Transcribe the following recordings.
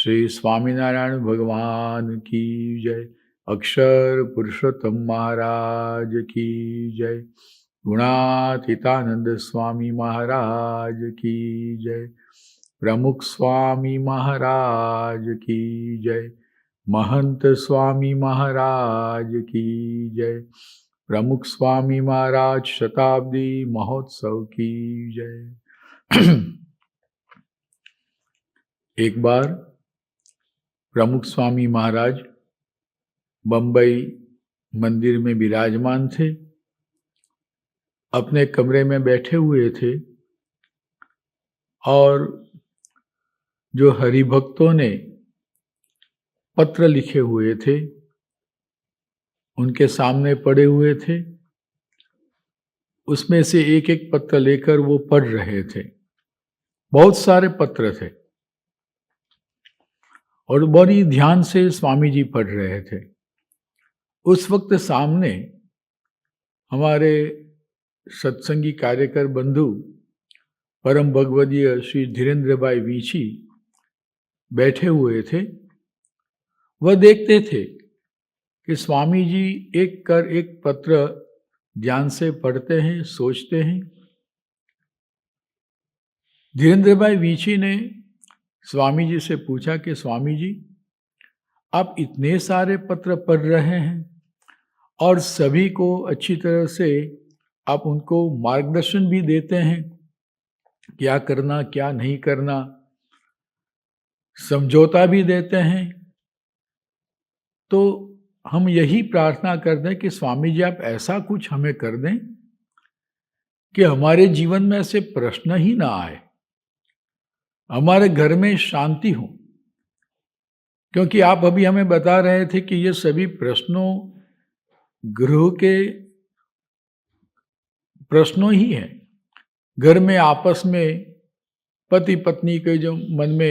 श्री स्वामीनारायण भगवान की जय। अक्षर पुरुषोत्तम महाराज की जय। गुणातीतानंद स्वामी महाराज की जय। प्रमुख स्वामी महाराज की जय। महंत स्वामी महाराज की जय। प्रमुख स्वामी महाराज शताब्दी महोत्सव की जय। एक बार प्रमुख स्वामी महाराज बंबई मंदिर में विराजमान थे। अपने कमरे में बैठे हुए थे और जो हरिभक्तों ने पत्र लिखे हुए थे उनके सामने पड़े हुए थे। उसमें से एक एक पत्र लेकर वो पढ़ रहे थे। बहुत सारे पत्र थे और बड़ी ध्यान से स्वामी जी पढ़ रहे थे। उस वक्त सामने हमारे सत्संगी कार्यकर बंधु परम भगवदीय श्री धीरेन्द्र भाई वीची बैठे हुए थे। वह देखते थे कि स्वामी जी एक कर एक पत्र ध्यान से पढ़ते हैं, सोचते हैं। धीरेन्द्र भाई वीची ने स्वामी जी से पूछा कि स्वामी जी, आप इतने सारे पत्र पढ़ रहे हैं और सभी को अच्छी तरह से आप उनको मार्गदर्शन भी देते हैं, क्या करना क्या नहीं करना, समझौता भी देते हैं। तो हम यही प्रार्थना करते हैं कि स्वामी जी आप ऐसा कुछ हमें कर दें कि हमारे जीवन में ऐसे प्रश्न ही ना आए, हमारे घर में शांति हो। क्योंकि आप अभी हमें बता रहे थे कि ये सभी प्रश्नों गृह के प्रश्नों ही हैं। घर में आपस में पति पत्नी के जो मन में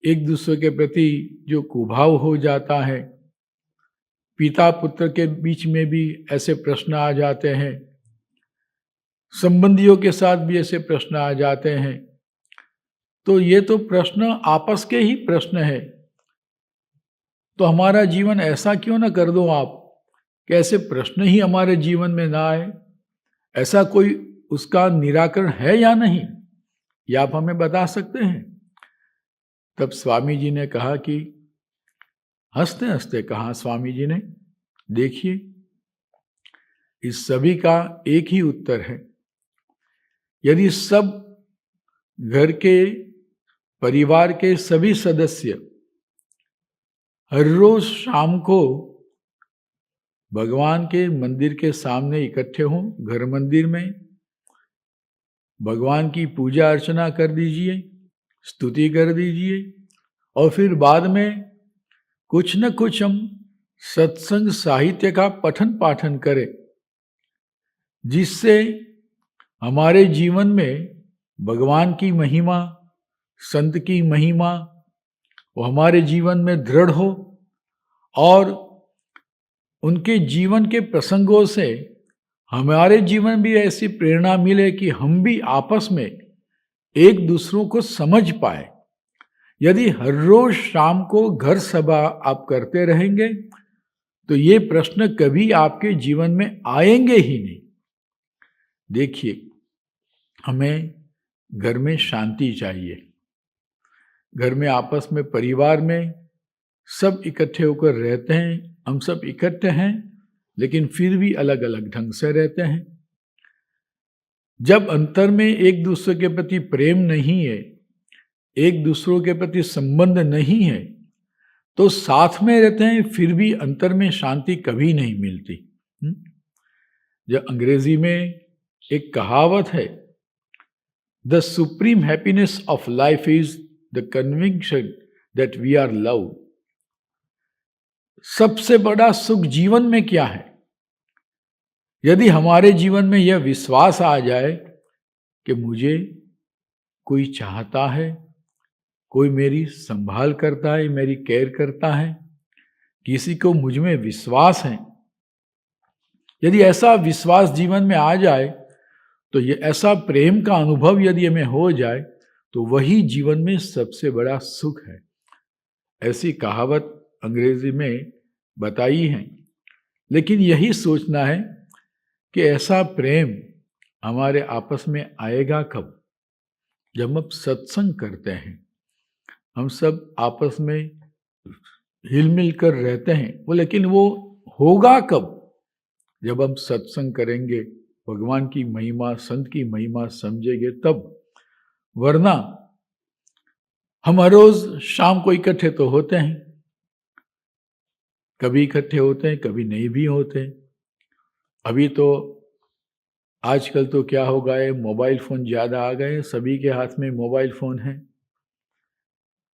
एक दूसरे के प्रति जो कुभाव हो जाता है, पिता पुत्र के बीच में भी ऐसे प्रश्न आ जाते हैं, संबंधियों के साथ भी ऐसे प्रश्न आ जाते हैं। तो ये तो प्रश्न आपस के ही प्रश्न है। तो हमारा जीवन ऐसा क्यों ना कर दो आप कि ऐसे प्रश्न ही हमारे जीवन में ना आए। ऐसा कोई उसका निराकरण है या नहीं, ये आप हमें बता सकते हैं। तब स्वामी जी ने कहा कि हंसते हंसते कहा स्वामी जी ने, देखिए इस सभी का एक ही उत्तर है। यदि सब घर के परिवार के सभी सदस्य हर रोज शाम को भगवान के मंदिर के सामने इकट्ठे हों, घर मंदिर में भगवान की पूजा अर्चना कर दीजिए, स्तुति कर दीजिए और फिर बाद में कुछ न कुछ हम सत्संग साहित्य का पठन पाठन करें, जिससे हमारे जीवन में भगवान की महिमा, संत की महिमा वो हमारे जीवन में दृढ़ हो और उनके जीवन के प्रसंगों से हमारे जीवन में भी ऐसी प्रेरणा मिले कि हम भी आपस में एक दूसरों को समझ पाए। यदि हर रोज शाम को घर सभा आप करते रहेंगे तो ये प्रश्न कभी आपके जीवन में आएंगे ही नहीं। देखिए, हमें घर में शांति चाहिए। घर में आपस में परिवार में सब इकट्ठे होकर रहते हैं। हम सब इकट्ठे हैं लेकिन फिर भी अलग अलग ढंग से रहते हैं। जब अंतर में एक दूसरे के प्रति प्रेम नहीं है, एक दूसरों के प्रति संबंध नहीं है, तो साथ में रहते हैं फिर भी अंतर में शांति कभी नहीं मिलती। जो अंग्रेजी में एक कहावत है, the supreme happiness of life is the conviction that we are love. सबसे बड़ा सुख जीवन में क्या है? यदि हमारे जीवन में यह विश्वास आ जाए कि मुझे कोई चाहता है, कोई मेरी संभाल करता है, मेरी केयर करता है, किसी को मुझ में विश्वास है, यदि ऐसा विश्वास जीवन में आ जाए तो ये ऐसा प्रेम का अनुभव यदि हमें हो जाए तो वही जीवन में सबसे बड़ा सुख है। ऐसी कहावत अंग्रेजी में बताई है। लेकिन यही सोचना है कि ऐसा प्रेम हमारे आपस में आएगा कब? जब हम सत्संग करते हैं, हम सब आपस में हिल मिल कर रहते हैं, वो लेकिन वो होगा कब? जब हम सत्संग करेंगे, भगवान की महिमा, संत की महिमा समझेंगे तब। वरना हम हर रोज शाम को इकट्ठे तो होते हैं, कभी इकट्ठे होते हैं, कभी नहीं भी होते। अभी तो आजकल तो क्या हो गया है, मोबाइल फ़ोन ज़्यादा आ गए, सभी के हाथ में मोबाइल फ़ोन है,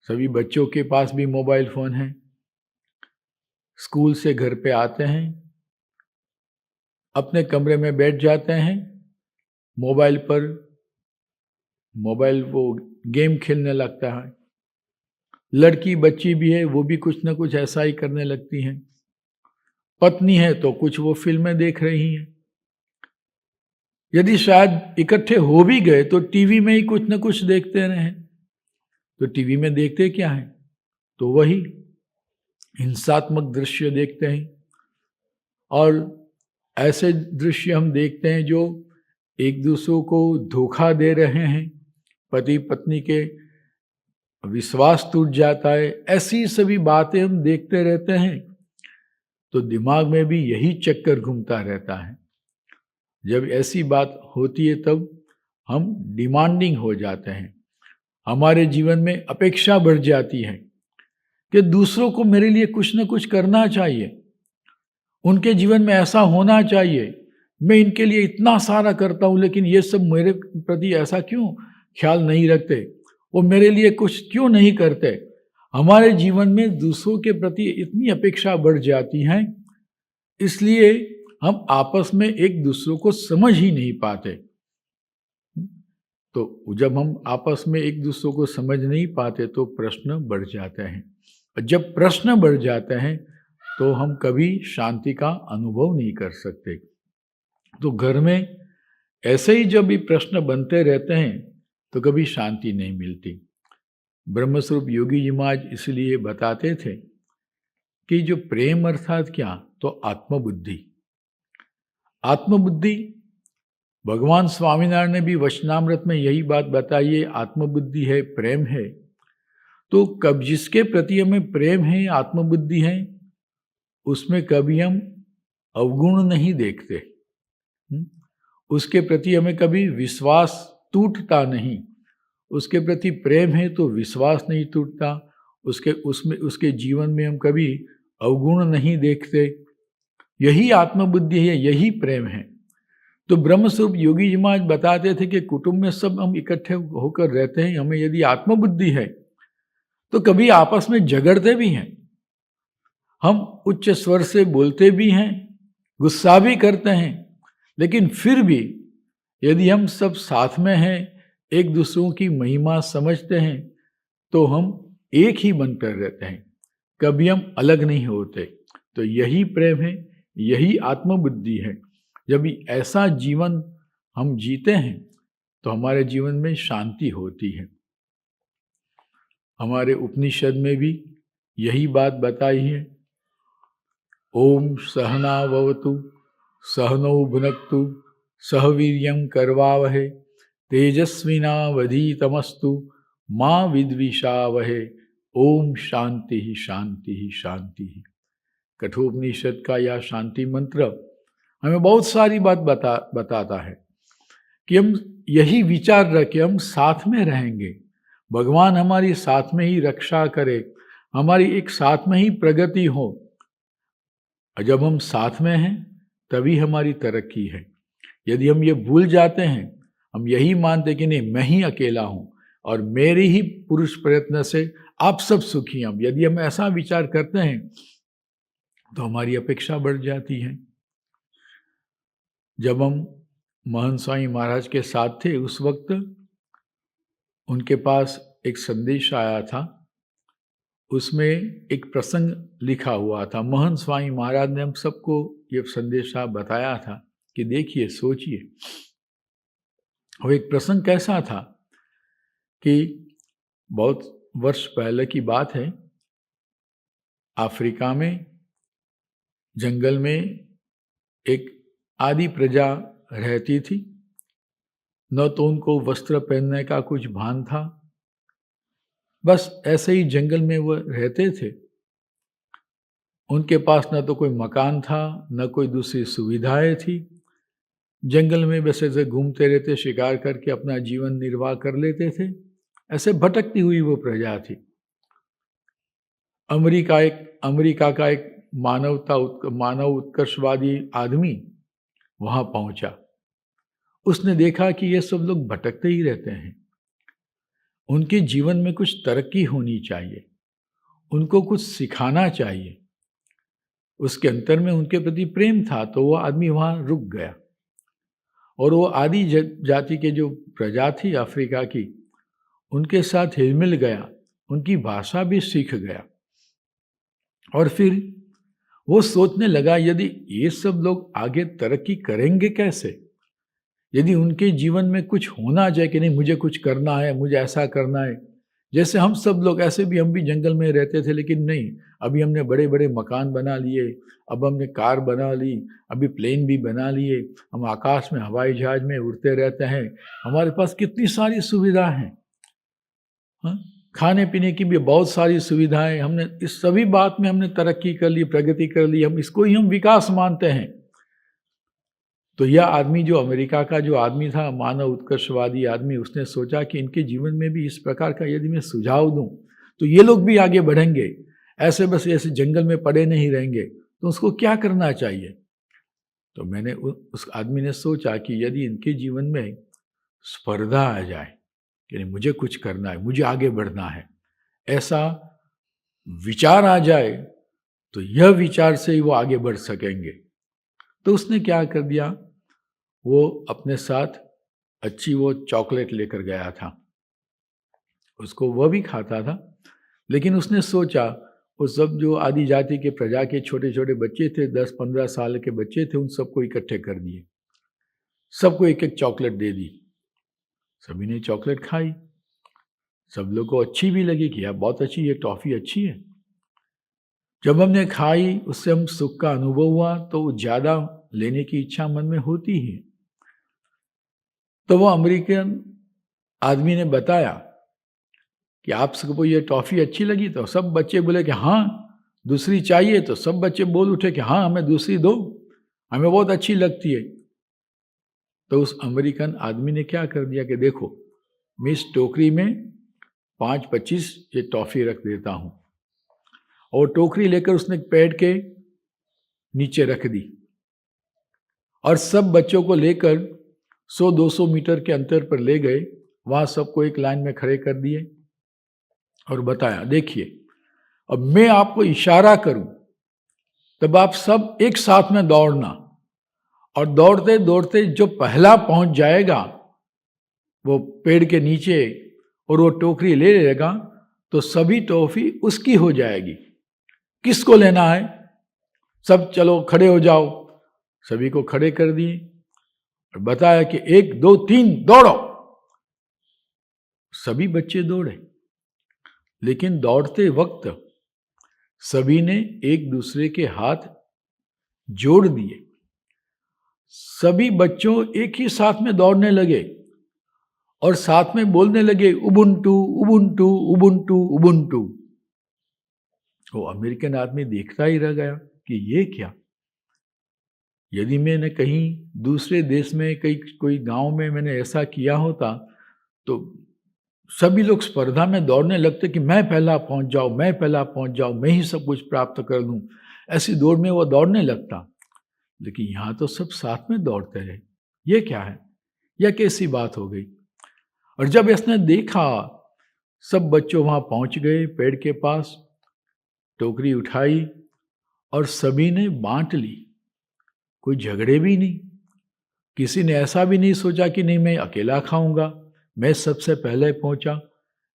सभी बच्चों के पास भी मोबाइल फ़ोन है। स्कूल से घर पे आते हैं, अपने कमरे में बैठ जाते हैं, मोबाइल वो गेम खेलने लगता है। लड़की बच्ची भी है, वो भी कुछ ना कुछ ऐसा ही करने लगती हैं। पत्नी है तो कुछ वो फिल्में देख रही हैं। यदि शायद इकट्ठे हो भी गए तो टीवी में ही कुछ ना कुछ देखते रहे। तो टीवी में देखते क्या है? तो वही हिंसात्मक दृश्य देखते हैं, और ऐसे दृश्य हम देखते हैं जो एक दूसरे को धोखा दे रहे हैं, पति पत्नी के विश्वास टूट जाता है, ऐसी सभी बातें हम देखते रहते हैं। तो दिमाग में भी यही चक्कर घूमता रहता है। जब ऐसी बात होती है तब हम डिमांडिंग हो जाते हैं, हमारे जीवन में अपेक्षा बढ़ जाती है कि दूसरों को मेरे लिए कुछ न कुछ करना चाहिए, उनके जीवन में ऐसा होना चाहिए, मैं इनके लिए इतना सारा करता हूँ लेकिन ये सब मेरे प्रति ऐसा क्यों ख्याल नहीं रखते, वो मेरे लिए कुछ क्यों नहीं करते। हमारे जीवन में दूसरों के प्रति इतनी अपेक्षा बढ़ जाती है, इसलिए हम आपस में एक दूसरों को समझ ही नहीं पाते। तो जब हम आपस में एक दूसरों को समझ नहीं पाते तो प्रश्न बढ़ जाते हैं, और जब प्रश्न बढ़ जाते हैं तो हम कभी शांति का अनुभव नहीं कर सकते। तो घर में ऐसे ही जब भी प्रश्न बनते रहते हैं तो कभी शांति नहीं मिलती। ब्रह्मस्वरूप योगी जी महाराज इसलिए बताते थे कि जो प्रेम अर्थात क्या, तो आत्मबुद्धि। आत्मबुद्धि भगवान स्वामीनारायण ने भी वचनामृत में यही बात बताई है, आत्मबुद्धि है, प्रेम है। तो कब जिसके प्रति हमें प्रेम है, आत्मबुद्धि है, उसमें कभी हम अवगुण नहीं देखते, उसके प्रति हमें कभी विश्वास टूटता नहीं। उसके प्रति प्रेम है तो विश्वास नहीं टूटता, उसके जीवन में हम कभी अवगुण नहीं देखते। यही आत्मबुद्धि है, यही प्रेम है। तो ब्रह्मस्वरूप योगी जी महाराज बताते थे कि कुटुंब में सब हम इकट्ठे होकर रहते हैं, हमें यदि आत्मबुद्धि है तो कभी आपस में झगड़ते भी हैं, हम उच्च स्वर से बोलते भी हैं, गुस्सा भी करते हैं, लेकिन फिर भी यदि हम सब साथ में हैं, एक दूसरों की महिमा समझते हैं, तो हम एक ही बनकर रहते हैं, कभी हम अलग नहीं होते। तो यही प्रेम है, यही आत्मबुद्धि है। जब ऐसा जीवन हम जीते हैं तो हमारे जीवन में शांति होती है। हमारे उपनिषद में भी यही बात बताई है, ओम सहना भवतु सहनौ भुनक्तु सह वीर्यं करवावहे तेजस्विनावधीतमस्तु माँ विद्विषावहे ओम शांति ही शांति ही शांति ही। कठोपनिषद का यह शांति मंत्र हमें बहुत सारी बात बताता है कि हम यही विचार रखें, हम साथ में रहेंगे, भगवान हमारी साथ में ही रक्षा करे, हमारी एक साथ में ही प्रगति हो। और जब हम साथ में हैं तभी हमारी तरक्की है। यदि हम ये भूल जाते हैं, हम यही मानते कि नहीं मैं ही अकेला हूँ और मेरे ही पुरुष प्रयत्न से आप सब सुखी हैं, यदि हम ऐसा विचार करते हैं तो हमारी अपेक्षा बढ़ जाती है। जब हम महंत स्वामी महाराज के साथ थे उस वक्त उनके पास एक संदेश आया था, उसमें एक प्रसंग लिखा हुआ था। महंत स्वामी महाराज ने हम सबको ये संदेशा बताया था कि देखिए, सोचिए। वो एक प्रसंग कैसा था कि बहुत वर्ष पहले की बात है अफ्रीका में जंगल में एक आदि प्रजा रहती थी। न तो उनको वस्त्र पहनने का कुछ भान था, बस ऐसे ही जंगल में वो रहते थे। उनके पास न तो कोई मकान था, न कोई दूसरी सुविधाएं थी। जंगल में बस ऐसे घूमते रहते, शिकार करके अपना जीवन निर्वाह कर लेते थे। ऐसे भटकती हुई वो प्रजा थी। अमेरिका का एक मानव उत्कर्षवादी आदमी वहां पहुंचा। उसने देखा कि ये सब लोग भटकते ही रहते हैं, उनके जीवन में कुछ तरक्की होनी चाहिए, उनको कुछ सिखाना चाहिए। उसके अंतर में उनके प्रति प्रेम था, तो वो आदमी वहां रुक गया और वो आदि जाति के जो प्रजा थी अफ्रीका की, उनके साथ हिलमिल गया, उनकी भाषा भी सीख गया। और फिर वो सोचने लगा, यदि ये सब लोग आगे तरक्की करेंगे कैसे? यदि उनके जीवन में कुछ होना चाहिए कि नहीं, मुझे कुछ करना है, मुझे ऐसा करना है। जैसे हम सब लोग, ऐसे भी हम भी जंगल में रहते थे, लेकिन नहीं, अभी हमने बड़े बड़े मकान बना लिए, अब हमने कार बना ली, अभी प्लेन भी बना लिए, हम आकाश में हवाई जहाज में उड़ते रहते हैं, हमारे पास कितनी सारी सुविधा हैं। हाँ, खाने पीने की भी बहुत सारी सुविधाएं, हमने इस सभी बात में हमने तरक्की कर ली, प्रगति कर ली, हम इसको ही हम विकास मानते हैं। तो यह आदमी, जो अमेरिका का जो आदमी था, मानव उत्कर्षवादी आदमी, उसने सोचा कि इनके जीवन में भी इस प्रकार का यदि मैं सुझाव दूं तो ये लोग भी आगे बढ़ेंगे, ऐसे बस ऐसे जंगल में पड़े नहीं रहेंगे। तो उसको क्या करना चाहिए? तो मैंने उस आदमी ने सोचा कि यदि इनके जीवन में स्पर्धा आ जाए कि मुझे कुछ करना है, मुझे आगे बढ़ना है, ऐसा विचार आ जाए, तो यह विचार से ही वो आगे बढ़ सकेंगे। तो उसने क्या कर दिया, वो अपने साथ अच्छी वो चॉकलेट लेकर गया था। उसको वह भी खाता था, लेकिन उसने सोचा वो सब जो आदि जाति के प्रजा के छोटे छोटे बच्चे थे, 10-15 साल के बच्चे थे, उन सबको इकट्ठे कर दिए, सबको एक एक चॉकलेट दे दी। सभी ने चॉकलेट खाई, सब लोग को अच्छी भी लगी कि यार बहुत अच्छी, ये टॉफ़ी अच्छी है। जब हमने खाई, उससे हम सुख का अनुभव हुआ, तो ज़्यादा लेने की इच्छा मन में होती ही। तो वो अमेरिकन आदमी ने बताया कि आप सबको ये टॉफ़ी अच्छी लगी? तो सब बच्चे बोले कि हाँ, दूसरी चाहिए। तो सब बच्चे बोल उठे कि हाँ, हमें दूसरी दो, हमें बहुत अच्छी लगती है। तो उस अमेरिकन आदमी ने क्या कर दिया कि देखो, मैं इस टोकरी में 5-25 ये टॉफ़ी रख देता हूँ, और टोकरी लेकर उसने पेड़ के नीचे रख दी और सब बच्चों को लेकर 100-200 मीटर के अंतर पर ले गए। वहाँ सबको एक लाइन में खड़े कर दिए और बताया, देखिए अब मैं आपको इशारा करूं, तब आप सब एक साथ में दौड़ना, और दौड़ते दौड़ते जो पहला पहुंच जाएगा वो पेड़ के नीचे और वो टोकरी ले लेगा, तो सभी टॉफी उसकी हो जाएगी। किसको लेना है? सब चलो खड़े हो जाओ। सभी को खड़े कर दिए और बताया कि 1 2 3 दौड़ो। सभी बच्चे दौड़े, लेकिन दौड़ते वक्त सभी ने एक दूसरे के हाथ जोड़ दिए। सभी बच्चों एक ही साथ में दौड़ने लगे और साथ में बोलने लगे, उबुंटू उबुंटू उबुंटू उबुंटू। वो अमेरिकन आदमी देखता ही रह गया कि ये क्या। यदि मैंने कहीं दूसरे देश में, कोई गांव में मैंने ऐसा किया होता, तो सभी लोग स्पर्धा में दौड़ने लगते कि मैं पहला पहुंच जाऊं, मैं पहला पहुंच जाऊं, मैं ही सब कुछ प्राप्त कर लूं। ऐसी दौड़ में वो दौड़ने लगता। लेकिन यहाँ तो सब साथ में दौड़ते रहे। ये क्या है? यह कैसी बात हो गई? और जब इसने देखा, सब बच्चों वहां पहुंच गए पेड़ के पास, टोकरी उठाई और सभी ने बांट ली। कोई झगड़े भी नहीं, किसी ने ऐसा भी नहीं सोचा कि नहीं मैं अकेला खाऊंगा, मैं सबसे पहले पहुंचा,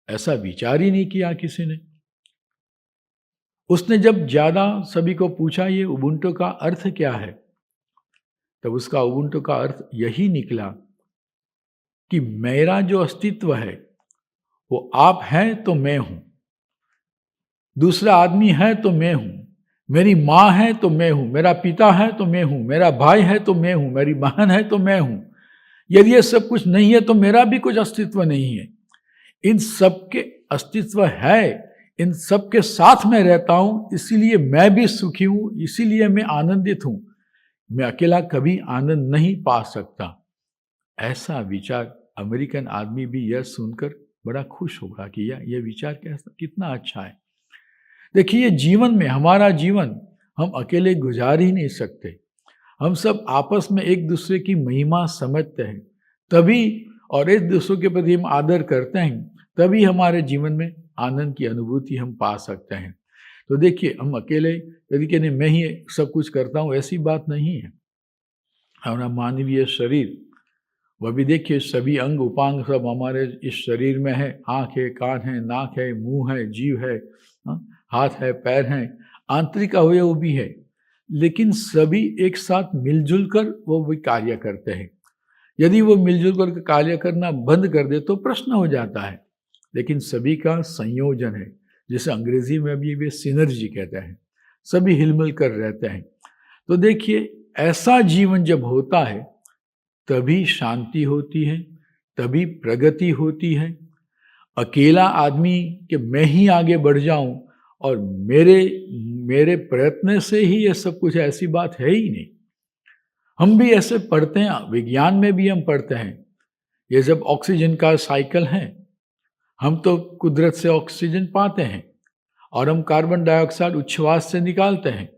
ऐसा विचार ही नहीं किया किसी ने। उसने जब ज्यादा सभी को पूछा ये उबुंटू का अर्थ क्या है, तब उसका उबुंटू का अर्थ यही निकला कि मेरा जो अस्तित्व है वो आप हैं तो मैं हूं, दूसरा आदमी है तो मैं हूँ, मेरी माँ है तो मैं हूँ, मेरा पिता है तो मैं हूँ, मेरा भाई है तो मैं हूँ, मेरी बहन है तो मैं हूँ। यदि ये सब कुछ नहीं है तो मेरा भी कुछ अस्तित्व नहीं है। इन सब के अस्तित्व है, इन सब के साथ में रहता हूँ, इसीलिए मैं भी सुखी हूँ, इसीलिए मैं आनंदित हूँ। मैं अकेला कभी आनंद नहीं पा सकता। ऐसा विचार अमेरिकन आदमी भी यह सुनकर बड़ा खुश होगा कि यह विचार कैसा कितना अच्छा है। देखिए, जीवन में, हमारा जीवन हम अकेले गुजार ही नहीं सकते। हम सब आपस में एक दूसरे की महिमा समझते हैं, तभी, और एक दूसरे के प्रति हम आदर करते हैं, तभी हमारे जीवन में आनंद की अनुभूति हम पा सकते हैं। तो देखिए, हम अकेले यदि कहने मैं ही सब कुछ करता हूँ, ऐसी बात नहीं है। हमारा मानवीय शरीर, वह भी देखिए, सभी अंग उपांग सब हमारे इस शरीर में है। आँख है, कान है, नाक है, मुंह है, जीव है, हाथ है, पैर हैं, आंतरिक अवयव भी है, लेकिन सभी एक साथ मिलजुल कर वो भी कार्य करते हैं। यदि वो मिलजुल कर कार्य करना बंद कर दे तो प्रश्न हो जाता है। लेकिन सभी का संयोजन है, जिसे अंग्रेजी में भी वे सिनर्जी कहते हैं, सभी हिलमिल कर रहते हैं। तो देखिए, ऐसा जीवन जब होता है तभी शांति होती है, तभी प्रगति होती है। अकेला आदमी कि मैं ही आगे बढ़ जाऊं और मेरे प्रयत्न से ही ये सब कुछ, ऐसी बात है ही नहीं। हम भी ऐसे पढ़ते हैं, विज्ञान में भी हम पढ़ते हैं, ये जब ऑक्सीजन का साइकिल है, हम तो कुदरत से ऑक्सीजन पाते हैं और हम कार्बन डाइऑक्साइड उच्छ्वास से निकालते हैं,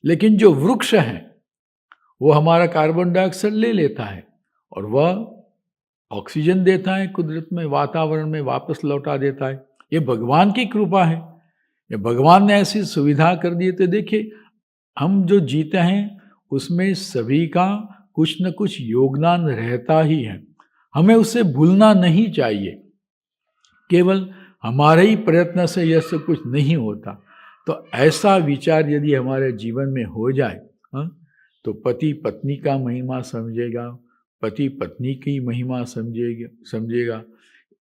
लेकिन जो वृक्ष है वो हमारा कार्बन डाइऑक्साइड ले लेता है और वह ऑक्सीजन देता है, कुदरत में, वातावरण में वापस लौटा देता है। ये भगवान की कृपा है, ये भगवान ने ऐसी सुविधा कर दी। तो देखिए, हम जो जीते हैं उसमें सभी का कुछ न कुछ योगदान रहता ही है, हमें उसे भूलना नहीं चाहिए। केवल हमारे ही प्रयत्न से यह सब कुछ नहीं होता। तो ऐसा विचार यदि हमारे जीवन में हो जाए, तो पति पत्नी का महिमा समझेगा, पति पत्नी की महिमा समझेगा,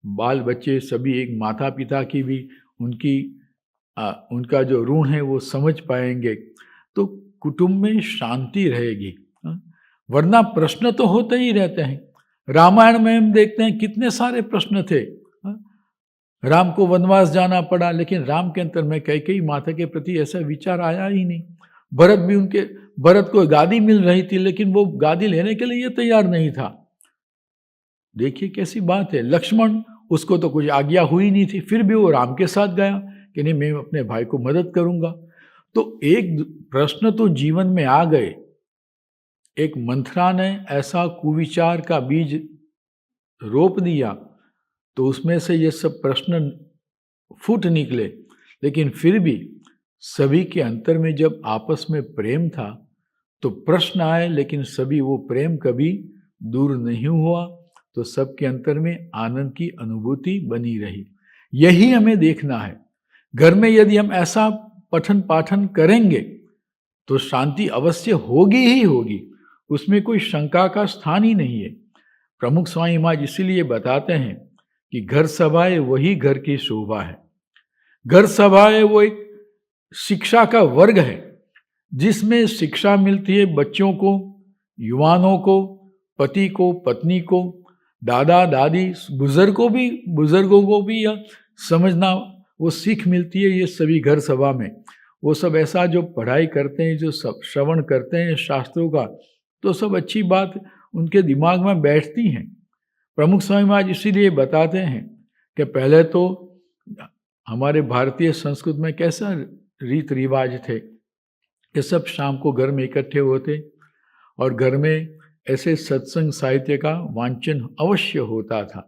बाल बच्चे सभी एक माता पिता की भी उनका जो ऋण है वो समझ पाएंगे। तो कुटुंब में शांति रहेगी। वरना प्रश्न तो होते ही रहते हैं। रामायण में हम देखते हैं कितने सारे प्रश्न थे। राम को वनवास जाना पड़ा, लेकिन राम के अंतर में कैकेयी माता के प्रति ऐसा विचार आया ही नहीं। भरत को गादी मिल रही थी, लेकिन वो गादी लेने के लिए तैयार नहीं था। देखिए कैसी बात है। लक्ष्मण, उसको तो कुछ आज्ञा हुई नहीं थी, फिर भी वो राम के साथ गया कि नहीं, मैं अपने भाई को मदद करूंगा। तो एक प्रश्न तो जीवन में आ गए। एक मंथरा ने ऐसा कुविचार का बीज रोप दिया तो उसमें से ये सब प्रश्न फूट निकले। लेकिन फिर भी सभी के अंतर में जब आपस में प्रेम था तो प्रश्न आए, लेकिन सभी वो प्रेम कभी दूर नहीं हुआ। तो सबके अंतर में आनंद की अनुभूति बनी रही। यही हमें देखना है। घर में यदि हम ऐसा पठन पाठन करेंगे तो शांति अवश्य होगी ही होगी, उसमें कोई शंका का स्थान ही नहीं है। प्रमुख स्वामी महाराज इसीलिए बताते हैं कि घर सभाए वही घर की शोभा है। घर सभाए वो एक शिक्षा का वर्ग है जिसमें शिक्षा मिलती है बच्चों को, युवानों को, पति को, पत्नी को, दादा दादी, बुजुर्गों को भी यह समझना, वो सीख मिलती है। ये सभी घर सभा में वो सब ऐसा जो पढ़ाई करते हैं, जो सब श्रवण करते हैं शास्त्रों का, तो सब अच्छी बात उनके दिमाग में बैठती हैं। प्रमुख स्वामी महाराज इसीलिए बताते हैं कि पहले तो हमारे भारतीय संस्कृति में कैसा रीत रिवाज थे कि सब शाम को घर में इकट्ठे होते और घर में ऐसे सत्संग साहित्य का वांचन अवश्य होता था।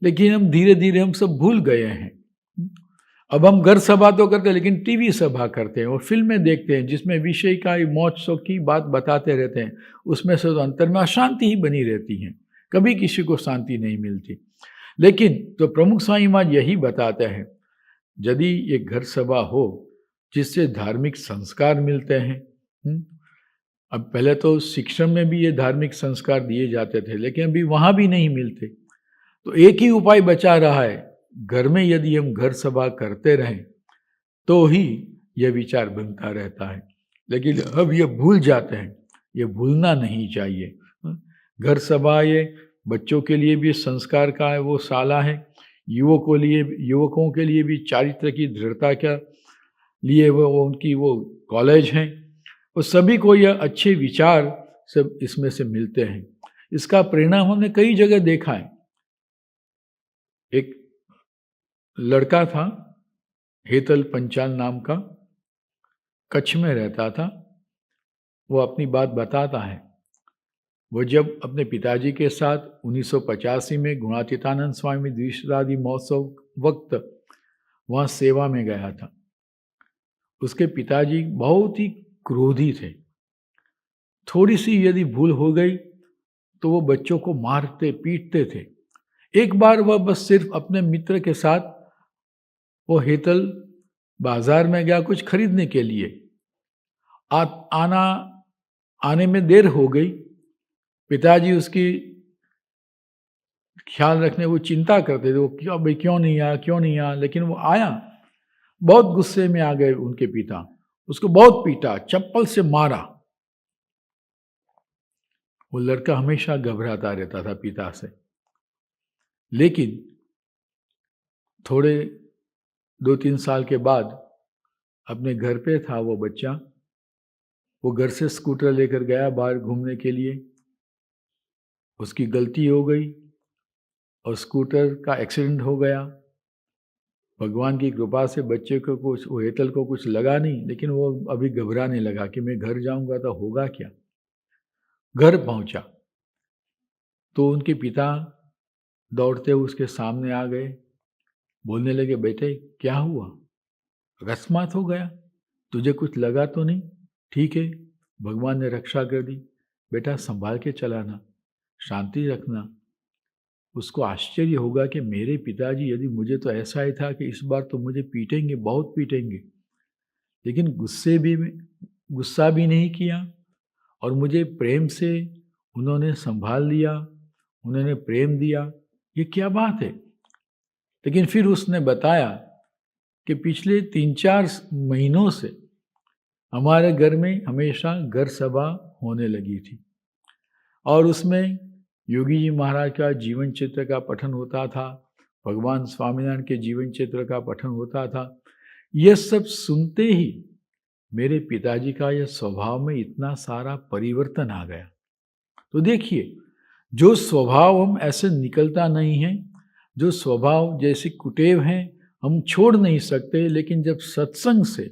लेकिन हम धीरे धीरे हम सब भूल गए हैं। अब हम घर सभा तो करते हैं, लेकिन टीवी सभा करते हैं और फिल्में देखते हैं जिसमें विषय का मौज शौक की बात बताते रहते हैं। उसमें से तो अंतर में अशांति ही बनी रहती है, कभी किसी को शांति नहीं मिलती। लेकिन तो प्रमुख स्वामी महाराज यही बताते हैं, यदि ये घर सभा हो जिससे धार्मिक संस्कार मिलते हैं। अब पहले तो शिक्षण में भी ये धार्मिक संस्कार दिए जाते थे, लेकिन अभी वहाँ भी नहीं मिलते। तो एक ही उपाय बचा रहा है, घर में यदि हम घर सभा करते रहें तो ही यह विचार बनता रहता है। लेकिन अब ये भूल जाते हैं, ये भूलना नहीं चाहिए। घर सभा ये बच्चों के लिए भी संस्कार का है वो शाला है, युवकों के लिए भी चारित्र की दृढ़ता का लिए वो उनकी वो कॉलेज हैं। और सभी को यह अच्छे विचार सब इसमें से मिलते हैं। इसका परिणाम हमने कई जगह देखा है। एक लड़का था हेतल पंचाल नाम का, कच्छ में रहता था। वो अपनी बात बताता है। वो जब अपने पिताजी के साथ 1985 में गुणातीतानंद स्वामी द्विशताब्दी महोत्सव वक्त वहाँ सेवा में गया था। उसके पिताजी बहुत ही क्रोधी थे। थोड़ी सी यदि भूल हो गई तो वो बच्चों को मारते पीटते थे। एक बार वह बस सिर्फ अपने मित्र के साथ वो हेतल बाजार में गया कुछ खरीदने के लिए। आने में देर हो गई। पिताजी उसकी ख्याल रखने वो चिंता करते थे, वो क्यों नहीं आया। लेकिन वो आया। बहुत गुस्से में आ गए उनके पिता, उसको बहुत पीटा, चप्पल से मारा। वो लड़का हमेशा घबराता रहता था पिता से। लेकिन थोड़े 2-3 साल के बाद अपने घर पे था वो बच्चा। वो घर से स्कूटर लेकर गया बाहर घूमने के लिए। उसकी गलती हो गई और स्कूटर का एक्सीडेंट हो गया। भगवान की कृपा से बच्चे को कुछ, वो हेतल को कुछ लगा नहीं, लेकिन वो अभी घबराने लगा कि मैं घर जाऊंगा तो होगा क्या। घर पहुंचा तो उनके पिता दौड़ते हुए उसके सामने आ गए। बोलने लगे, बेटे क्या हुआ, अकस्मात हो गया, तुझे कुछ लगा तो नहीं? ठीक है, भगवान ने रक्षा कर दी, बेटा संभाल के चलाना, शांति रखना। उसको आश्चर्य होगा कि मेरे पिताजी, यदि मुझे तो ऐसा ही था कि इस बार तो मुझे पीटेंगे, बहुत पीटेंगे, लेकिन गुस्सा भी नहीं किया और मुझे प्रेम से उन्होंने संभाल लिया, उन्होंने प्रेम दिया। ये क्या बात है। लेकिन फिर उसने बताया कि पिछले 3-4 महीनों से हमारे घर में हमेशा घर सभा होने लगी थी और उसमें योगी जी महाराज का जीवन चित्र का पठन होता था, भगवान स्वामीनारायण के जीवन चित्र का पठन होता था। यह सब सुनते ही मेरे पिताजी का यह स्वभाव में इतना सारा परिवर्तन आ गया। तो देखिए, जो स्वभाव हम ऐसे निकलता नहीं है, जो स्वभाव जैसे कुटेव हैं हम छोड़ नहीं सकते, लेकिन जब सत्संग से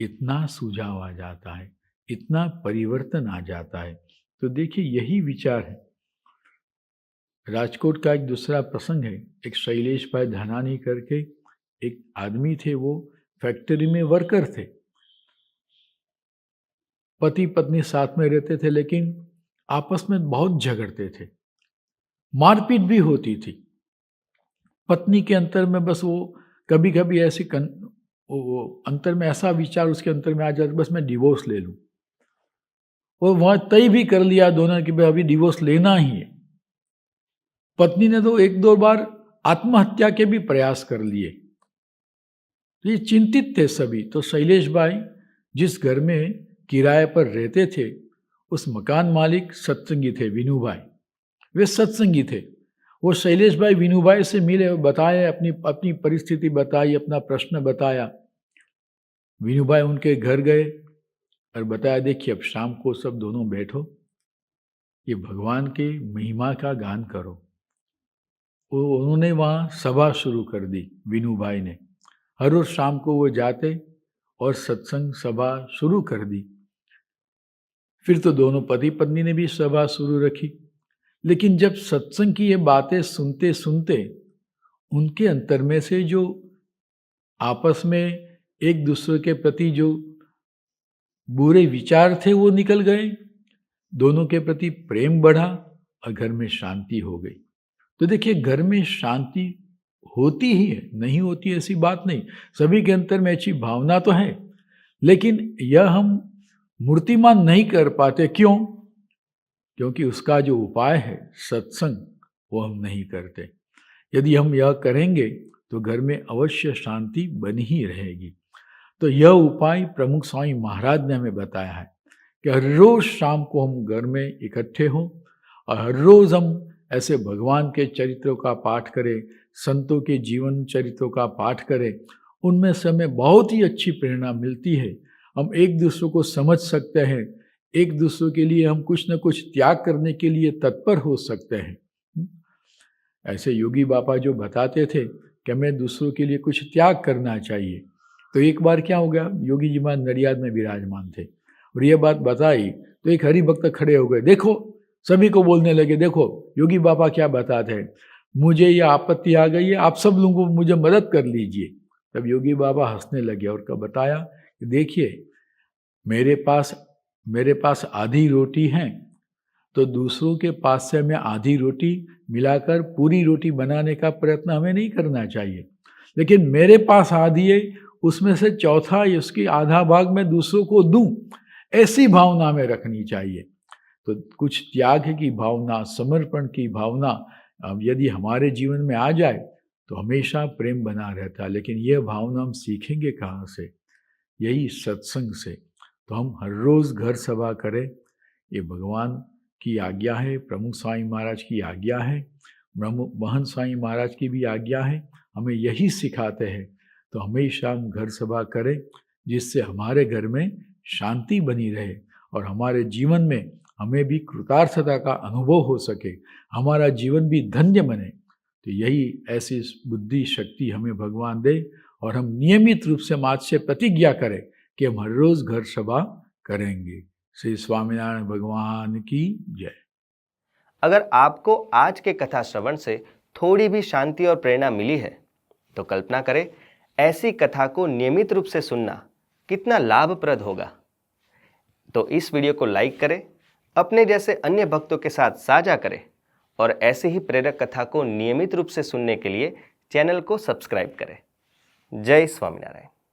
इतना सुझाव आ जाता है, इतना परिवर्तन आ जाता है, तो देखिए यही विचार है। राजकोट का एक दूसरा प्रसंग है। एक शैलेश भाई धनानी करके एक आदमी थे, वो फैक्ट्री में वर्कर थे। पति पत्नी साथ में रहते थे, लेकिन आपस में बहुत झगड़ते थे, मारपीट भी होती थी। पत्नी के अंतर में बस वो कभी कभी ऐसे अंतर में ऐसा विचार उसके अंतर में आ जाता, बस मैं डिवोर्स ले लूं। वो वहां तय भी कर लिया दोनों कि भाई अभी डिवोर्स लेना ही है। पत्नी ने तो 1-2 बार आत्महत्या के भी प्रयास कर लिए। ये चिंतित थे सभी। तो शैलेश भाई जिस घर में किराए पर रहते थे, उस मकान मालिक सत्संगी थे, विनू भाई। वे सत्संगी थे। वो शैलेश भाई विनू भाई से मिले, बताए अपनी परिस्थिति बताई, अपना प्रश्न बताया। विनू भाई उनके घर गए और बताया, देखिए अब शाम को सब दोनों बैठो, ये भगवान के महिमा का गान करो। उन्होंने वहाँ सभा शुरू कर दी। विनू भाई ने हर रोज शाम को वो जाते और सत्संग सभा शुरू कर दी। फिर तो दोनों पति पत्नी ने भी सभा शुरू रखी। लेकिन जब सत्संग की ये बातें सुनते सुनते उनके अंतर में से जो आपस में एक दूसरे के प्रति जो बुरे विचार थे वो निकल गए, दोनों के प्रति प्रेम बढ़ा और घर में शांति हो गई। तो देखिए, घर में शांति होती ही है, नहीं होती ऐसी बात नहीं। सभी के अंतर में अच्छी भावना तो है, लेकिन यह हम मूर्तिमान नहीं कर पाते। क्यों? क्योंकि उसका जो उपाय है सत्संग, वो हम नहीं करते। यदि हम यह करेंगे तो घर में अवश्य शांति बनी ही रहेगी। तो यह उपाय प्रमुख स्वामी महाराज ने हमें बताया है कि हर रोज शाम को हम घर में इकट्ठे हों और हर रोज हम ऐसे भगवान के चरित्रों का पाठ करें, संतों के जीवन चरित्रों का पाठ करें। उनमें से हमें बहुत ही अच्छी प्रेरणा मिलती है। हम एक दूसरे को समझ सकते हैं, एक दूसरे के लिए हम कुछ न कुछ त्याग करने के लिए तत्पर हो सकते हैं। ऐसे योगी बाबा जो बताते थे कि हमें दूसरों के लिए कुछ त्याग करना चाहिए। तो एक बार क्या हो गया, योगी जी महाराज नडियाद में विराजमान थे और ये बात बताई तो एक हरि भक्त खड़े हो गए, देखो, सभी को बोलने लगे, देखो योगी बाबा क्या बताते हैं, मुझे ये आपत्ति आ गई है, आप सब लोगों को मुझे मदद कर लीजिए। तब योगी बाबा हंसने लगे और कब बताया कि देखिए, मेरे पास आधी रोटी है, तो दूसरों के पास से हमें आधी रोटी मिलाकर पूरी रोटी बनाने का प्रयत्न हमें नहीं करना चाहिए, लेकिन मेरे पास आधी है, उसमें से चौथा उसकी आधा भाग मैं दूसरों को दूं, ऐसी भावना में रखनी चाहिए। तो कुछ त्याग की भावना, समर्पण की भावना यदि हमारे जीवन में आ जाए तो हमेशा प्रेम बना रहता है। लेकिन यह भावना हम सीखेंगे कहाँ से? यही सत्संग से। तो हम हर रोज़ घर सभा करें, ये भगवान की आज्ञा है, प्रमुख स्वामी महाराज की आज्ञा है, महंत स्वामी महाराज की भी आज्ञा है, हमें यही सिखाते हैं। तो हमेशा हम घर सभा करें जिससे हमारे घर में शांति बनी रहे और हमारे जीवन में हमें भी कृतार्थता का अनुभव हो सके, हमारा जीवन भी धन्य बने। तो यही ऐसी बुद्धि शक्ति हमें भगवान दे और हम नियमित रूप से आज से प्रतिज्ञा करें कि हम हर रोज घर सभा करेंगे। श्री स्वामीनारायण भगवान की जय। अगर आपको आज के कथा श्रवण से थोड़ी भी शांति और प्रेरणा मिली है तो कल्पना करें ऐसी कथा को नियमित रूप से सुनना कितना लाभप्रद होगा। तो इस वीडियो को लाइक करें, अपने जैसे अन्य भक्तों के साथ साझा करें और ऐसे ही प्रेरक कथा को नियमित रूप से सुनने के लिए चैनल को सब्सक्राइब करें। जय स्वामीनारायण।